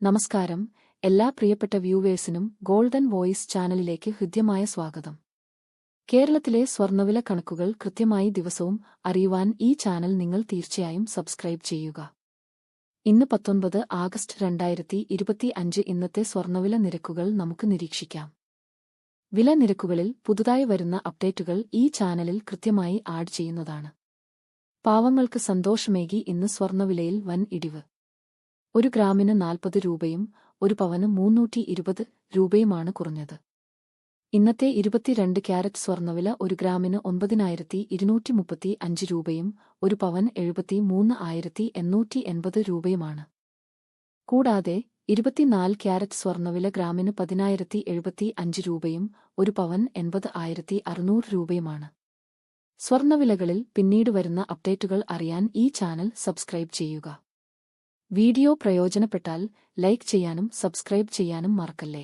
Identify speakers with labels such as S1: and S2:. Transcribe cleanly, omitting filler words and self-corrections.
S1: നമസ്കാരം, എല്ലാ പ്രിയപ്പെട്ട വ്യൂവേഴ്സിനും ഗോൾഡൻ വോയിസ് ചാനലിലേക്ക് ഹൃദ്യമായ സ്വാഗതം. കേരളത്തിലെ സ്വർണ്ണവില കണക്കുകൾ കൃത്യമായി ദിവസവും അറിയുവാൻ ഈ ചാനൽ നിങ്ങൾ തീർച്ചയായും സബ്സ്ക്രൈബ് ചെയ്യുക. ഇന്ന് 19 ആഗസ്റ്റ് 2025 ഇന്നത്തെ സ്വർണ്ണവില നിരക്കുകൾ നമുക്ക് നിരീക്ഷിക്കാം. വില നിരക്കുകളിൽ പുതുതായി വരുന്ന അപ്ഡേറ്റുകൾ ഈ ചാനലിൽ കൃത്യമായി ആഡ് ചെയ്യുന്നതാണ്. പാവങ്ങൾക്ക് സന്തോഷമേകി ഇന്ന് സ്വർണ്ണവിലയിൽ വൻ ഇടിവ്. 1 ഗ്രാമിന് 40 രൂപയും 1 പവന് 320 രൂപയുമാണ് കുറഞ്ഞത്. ഇന്നത്തെ 22 ക്യാരറ്റ് സ്വർണ്ണവില 1 ഗ്രാമിന് 9,235 രൂപയും 1 പവൻ 73,880 രൂപയുമാണ്. കൂടാതെ 24 ക്യാരറ്റ് സ്വർണ്ണവില ഗ്രാമിന് 10,075 രൂപയും 1 പവൻ 80,600 രൂപയുമാണ്. സ്വർണ്ണവിലകളിൽ പിന്നീട് വരുന്ന അപ്ഡേറ്റുകൾ അറിയാൻ ഈ ചാനൽ സബ്സ്ക്രൈബ് ചെയ്യുക. വീഡിയോ പ്രയോജനപ്പെട്ടാൽ ലൈക്ക് ചെയ്യാനും സബ്സ്ക്രൈബ് ചെയ്യാനും മറക്കല്ലേ.